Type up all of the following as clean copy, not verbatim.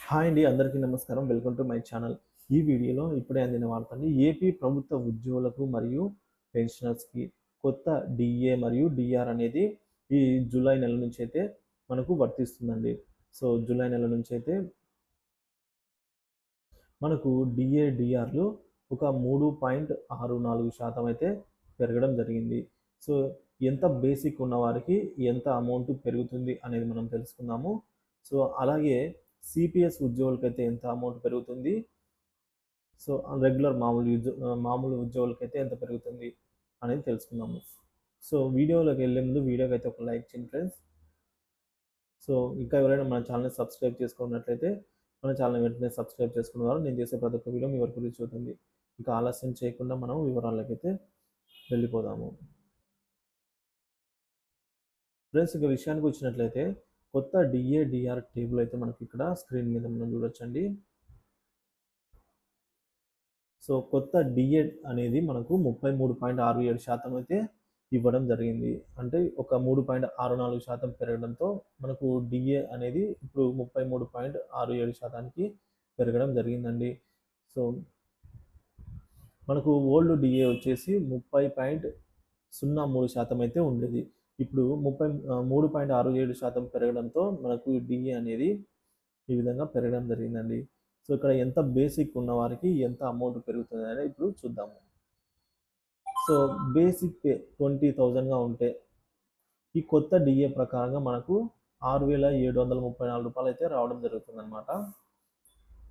Hi అండి, అందరికీ నమస్కారం. Welcome to my channel. ఈ వీడియోలో ఇప్పుడే అందిన వార్త అండి. ఏపీ ప్రభుత్వ ఉద్యోగులకు మరియు పెన్షనర్స్‌కి కొత్త డీఏ మరియు డీఆర్ అనేది ఈ జూలై నెల నుంచి అయితే మనకు వర్తిస్తుందండి. సో, జూలై నెల నుంచి అయితే మనకు డీఏ, డీఆర్‌లు ఒక 3.64% అయితే పెరగడం జరిగింది. సో, ఎంత బేసిక్ ఉన్నవారికి ఎంత అమౌంట్ పెరుగుతుంది అనేది మనం తెలుసుకుందాము. సో, అలాగే సిపిఎస్ ఉద్యోగులకైతే ఎంత అమౌంట్ పెరుగుతుంది, సో రెగ్యులర్ మామూలు ఉద్యోగులకైతే ఎంత పెరుగుతుంది అనేది తెలుసుకుందాము. సో వీడియోలోకి వెళ్ళే ముందు వీడియోకి అయితే ఒక లైక్ చేయండి ఫ్రెండ్స్. సో ఇంకా ఎవరైనా మన ఛానల్ని సబ్స్క్రైబ్ చేసుకున్నట్లయితే మన ఛానల్ వెంటనే సబ్స్క్రైబ్ చేసుకున్న నేను చేసే ప్రతి ఒక్క వీడియో మీ వరకు రీచ్ అవుతుంది. ఇంకా ఆలస్యం చేయకుండా మనం వివరాలకి అయితే వెళ్ళిపోదాము. ఫ్రెండ్స్, ఇక విషయానికి వచ్చినట్లయితే కొత్త డిఏ డిఆర్ టేబుల్ అయితే మనకి ఇక్కడ స్క్రీన్ మీద మనం చూడొచ్చండి. సో కొత్త డిఏ అనేది మనకు 33.67% అయితే ఇవ్వడం జరిగింది. అంటే ఒక 3.64% పెరగడంతో మనకు డిఏ అనేది ఇప్పుడు 33.67%కి పెరగడం జరిగిందండి. సో మనకు ఓల్డ్ డిఏ వచ్చేసి 30.03% అయితే ఉండేది. ఇప్పుడు 3.67% పెరగడంతో మనకు డిఏ అనేది ఈ విధంగా పెరగడం జరిగిందండి. సో ఇక్కడ ఎంత బేసిక్ ఉన్న వారికి ఎంత అమౌంట్ పెరుగుతుంది అనేది ఇప్పుడు చూద్దాము. సో బేసిక్ పే 20,000గా ఉంటే ఈ కొత్త డిఏ ప్రకారంగా మనకు 6,734 రూపాయలు అయితే రావడం జరుగుతుంది అనమాట.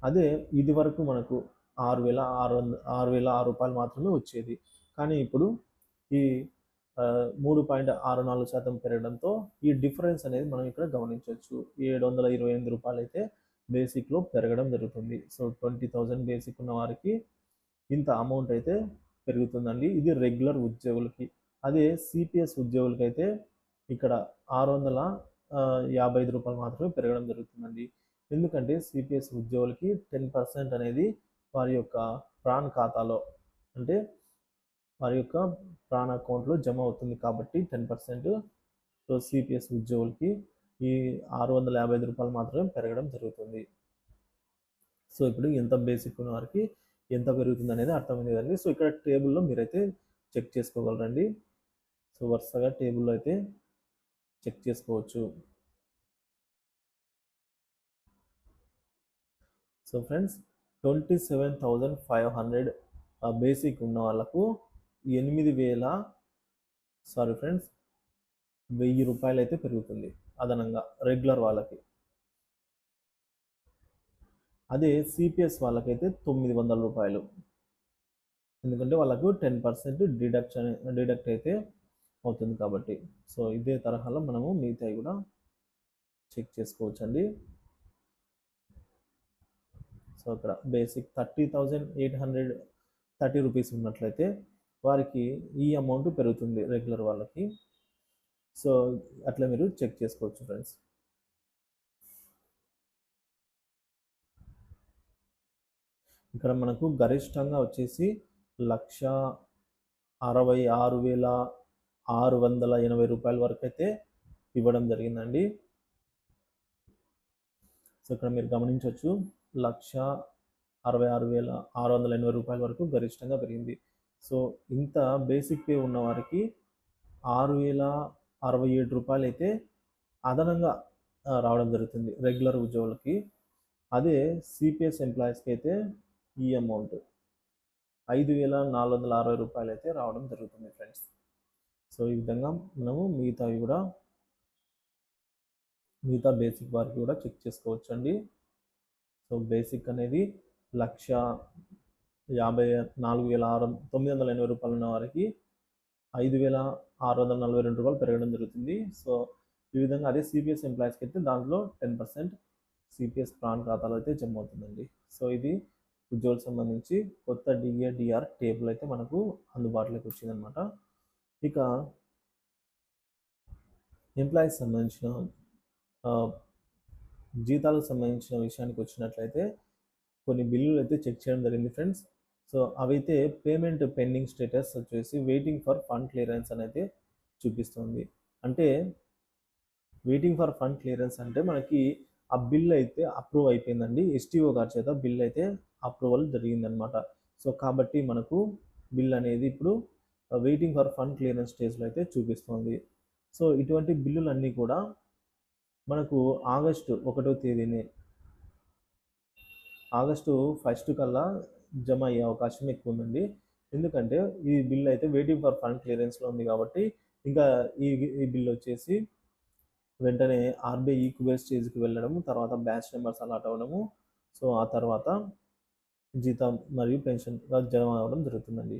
అదే ఇది వరకు మనకు 6,606 రూపాయలు మాత్రమే వచ్చేది. కానీ ఇప్పుడు ఈ 3.64% పెరగడంతో ఈ డిఫరెన్స్ అనేది మనం ఇక్కడ గమనించవచ్చు. 728 రూపాయలు అయితే బేసిక్లో పెరగడం జరుగుతుంది. సో 20,000 బేసిక్ ఉన్న వారికి ఇంత అమౌంట్ అయితే పెరుగుతుందండి. ఇది రెగ్యులర్ ఉద్యోగులకి. అదే సిపిఎస్ ఉద్యోగులకి అయితే ఇక్కడ 655 రూపాయలు మాత్రమే పెరగడం జరుగుతుందండి. ఎందుకంటే సిపిఎస్ ఉద్యోగులకి 10% అనేది వారి యొక్క ప్రాన్ ఖాతాలో, అంటే వారి యొక్క ప్రాన్ అకౌంట్లో జమ అవుతుంది కాబట్టి 10%. సో సిపిఎస్ ఉద్యోగులకి ఈ 655 రూపాయలు మాత్రమే పెరగడం జరుగుతుంది. సో ఇప్పుడు ఎంత బేసిక్ ఉన్న వారికి ఎంత పెరుగుతుంది అనేది అర్థమైంది కదండి. సో ఇక్కడ టేబుల్లో మీరైతే చెక్ చేసుకోగలరండి. సో వరుసగా టేబుల్లో అయితే చెక్ చేసుకోవచ్చు. సో ఫ్రెండ్స్, 27,500 బేసిక్ ఉన్న వాళ్ళకు 1000 రూపాయలు అయితే పెరుగుతుంది అదనంగా రెగ్యులర్ వాళ్ళకి. అదే సిపిఎస్ వాళ్ళకైతే 900 రూపాయలు, ఎందుకంటే వాళ్ళకు 10% డిడక్ట్ అయితే అవుతుంది కాబట్టి. సో ఇదే తరహాలో మనము మిగతాయి కూడా చెక్ చేసుకోవచ్చండి. సో ఇక్కడ బేసిక్ 30,830 రూపీస్ ఉన్నట్లయితే వారికి ఈ అమౌంట్ పెరుగుతుంది రెగ్యులర్ వాళ్ళకి. సో అట్లా మీరు చెక్ చేసుకోవచ్చు ఫ్రెండ్స్. ఇక్కడ మనకు గరిష్టంగా వచ్చేసి 1,66,680 రూపాయల వరకు అయితే ఇవ్వడం జరిగిందండి. సో ఇక్కడ మీరు గమనించవచ్చు, 1,66,680 రూపాయల వరకు గరిష్టంగా పెరిగింది. సో ఇంత బేసిక్ పే ఉన్న వారికి 6,067 రూపాయలు అయితే అదనంగా రావడం జరుగుతుంది రెగ్యులర్ ఉద్యోగులకి. అదే సిపిఎస్ ఎంప్లాయీస్కి అయితే ఈ అమౌంట్ 5,460 రూపాయలు అయితే రావడం జరుగుతుంది ఫ్రెండ్స్. సో ఈ విధంగా మనము మిగతా బేసిక్ వారికి కూడా చెక్ చేసుకోవచ్చు అండి. సో బేసిక్ అనేది 1,54,980 రూపాయలు ఉన్న వారికి 5,642 రూపాయలు పెరగడం జరుగుతుంది. సో ఈ విధంగా అదే సిపిఎస్ ఎంప్లాయీస్కి అయితే దాంట్లో 10% సిపిఎస్ ప్రాన్ ఖాతాలో అయితే జమ అవుతుందండి. సో ఇది ఉద్యోగులకు సంబంధించి కొత్త డిఏ డిఆర్ టేబుల్ అయితే మనకు అందుబాటులోకి వచ్చిందనమాట. ఇక ఎంప్లాయీస్ సంబంధించిన జీతాలకు సంబంధించిన విషయానికి వచ్చినట్లయితే కొన్ని బిల్లులు అయితే చెక్ చేయడం జరిగింది ఫ్రెండ్స్. సో అవైతే పేమెంట్ పెండింగ్ స్టేటస్ వచ్చేసి వెయిటింగ్ ఫర్ ఫండ్ క్లియరెన్స్ అనేది చూపిస్తుంది. అంటే వెయిటింగ్ ఫర్ ఫండ్ క్లియరెన్స్ అంటే మనకి ఆ బిల్ అయితే అప్రూవ్ అయిపోయిందండి. ఎస్టీఓ గారి చేత బిల్ అయితే అప్రూవల్ జరిగిందనమాట. సో కాబట్టి మనకు బిల్ అనేది ఇప్పుడు వెయిటింగ్ ఫర్ ఫండ్ క్లియరెన్స్ స్టేజ్లో అయితే చూపిస్తోంది. సో ఇటువంటి బిల్లులన్నీ కూడా మనకు ఆగస్టు 1వ తేదీనే ఆగస్టు 1 కల్లా జమ అయ్యే అవకాశం ఎక్కువ ఉందండి. ఎందుకంటే ఈ బిల్ అయితే వెయిటింగ్ ఫర్ ఫండ్ క్లియరెన్స్లో ఉంది కాబట్టి ఇంకా ఈ ఈ బిల్ వచ్చేసి వెంటనే ఆర్బీఐ ఈక్వల్ స్టేజ్కి వెళ్ళడము, తర్వాత బ్యాచ్ నెంబర్స్ అలాట్ అవ్వడము, సో ఆ తర్వాత జీతం మరియు పెన్షన్ జమ అవ్వడం జరుగుతుందండి.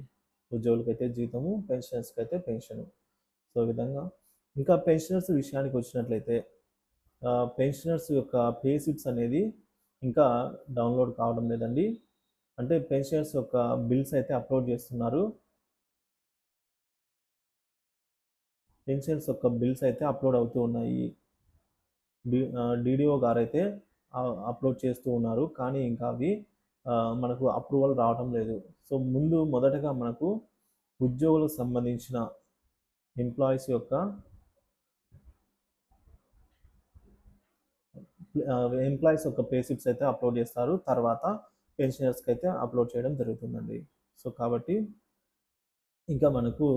ఉద్యోగులకైతే జీతము, పెన్షనర్స్కి అయితే పెన్షను. సో ఈ విధంగా ఇంకా పెన్షనర్స్ విషయానికి వచ్చినట్లయితే పెన్షనర్స్ యొక్క పే స్లిప్స్ అనేది ఇంకా డౌన్లోడ్ కావడం లేదండి. అంటే పెన్షనర్స్ యొక్క బిల్స్ అయితే అప్లోడ్ చేస్తున్నారు. పెన్షన్స్ యొక్క బిల్స్ అయితే అప్లోడ్ అవుతూ ఉన్నాయి. డీడీఓ గారైతే అప్లోడ్ చేస్తూ ఉన్నారు. కానీ ఇంకా అవి మనకు అప్రూవల్ రావడం లేదు. సో మొదటగా మనకు ఉద్యోగులకు సంబంధించిన ఎంప్లాయీస్ యొక్క పే స్లిప్స్ అయితే అప్లోడ్ చేస్తారు. తర్వాత పెన్షనర్స్కి అయితే అప్లోడ్ చేయడం జరుగుతుందండి. సో కాబట్టి ఇంకా మనకు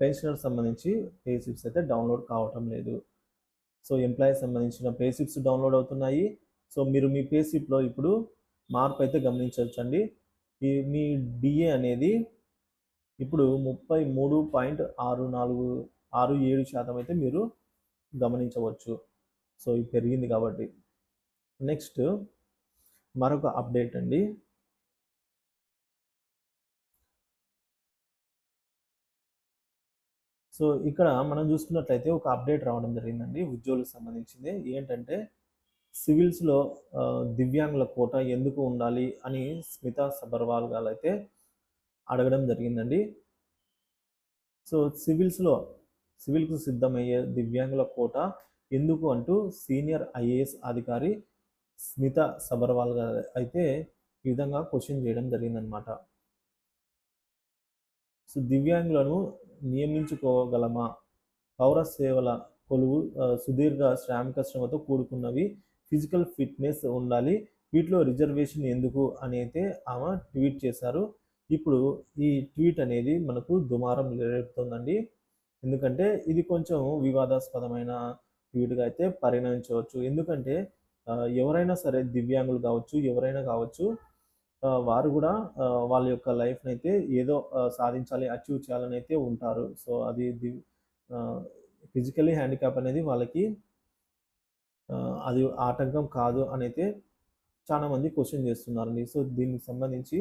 పెన్షనర్ సంబంధించి పే స్లిప్స్ అయితే డౌన్లోడ్ కావటం లేదు. సో ఎంప్లాయీస్ సంబంధించిన పే స్లిప్స్ డౌన్లోడ్ అవుతున్నాయి. సో మీరు మీ పే స్లిప్లో ఇప్పుడు మార్పు అయితే గమనించవచ్చండి. మీ డిఏ అనేది ఇప్పుడు 33.67% అయితే మీరు గమనించవచ్చు. సో ఇది పెరిగింది కాబట్టి. నెక్స్ట్ మరొక అప్డేట్ అండి. సో ఇక్కడ మనం చూసుకున్నట్లయితే ఒక అప్డేట్ రావడం జరిగిందండి ఉద్యోగులకు సంబంధించింది. ఏంటంటే సివిల్స్లో దివ్యాంగుల కోటా ఎందుకు ఉండాలి అని స్మితా సబర్వాల్ గారు అయితే అడగడం జరిగిందండి. సో సివిల్కు సిద్ధమయ్యే దివ్యాంగుల కోటా ఎందుకు అంటూ సీనియర్ ఐఏఎస్ అధికారి స్మితా సబర్వాల్ గారు అయితే ఈ విధంగా క్వశ్చన్ చేయడం జరిగిందనమాట. సో దివ్యాంగులను నియమించుకోగలమా? పౌర సేవల కొలువు సుదీర్ఘ శ్రామిక శ్రమతో కూడుకున్నవి, ఫిజికల్ ఫిట్నెస్ ఉండాలి, వీటిలో రిజర్వేషన్ ఎందుకు అని అయితే ఆమె ట్వీట్ చేశారు. ఇప్పుడు ఈ ట్వీట్ అనేది మనకు దుమారం రేపుతుందండి. ఎందుకంటే ఇది కొంచెం వివాదాస్పదమైన ట్వీట్గా అయితే పరిగణించవచ్చు. ఎందుకంటే ఎవరైనా సరే దివ్యాంగులు కావచ్చు, ఎవరైనా కావచ్చు, వారు కూడా వాళ్ళ యొక్క లైఫ్ని అయితే ఏదో సాధించాలి, అచీవ్ చేయాలని అయితే ఉంటారు. సో అది ఫిజికల్లీ హ్యాండిక్యాప్ అనేది వాళ్ళకి అది ఆటంకం కాదు అని అయితే చాలామంది క్వశ్చన్ చేస్తున్నారండి. సో దీనికి సంబంధించి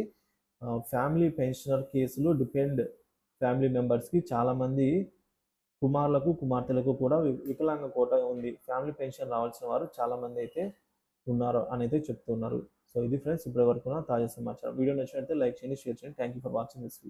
ఫ్యామిలీ పెన్షనర్ కేసులు డిపెండ్ ఫ్యామిలీ మెంబర్స్కి చాలామంది కుమారులకు, కుమార్తెలకు కూడా వికలాంగ కోట ఉంది, ఫ్యామిలీ పెన్షన్ రావాల్సిన వారు చాలామంది అయితే ఉన్నారు అని అయితే చెప్తున్నారు. సో ఇది ఫ్రెండ్స్ ఇప్పటి వరకు తాజా సమాచారం. వీడియో నచ్చినట్లయితే లైక్ చేయండి, షేర్ చేయండి. Thank you for watching this video.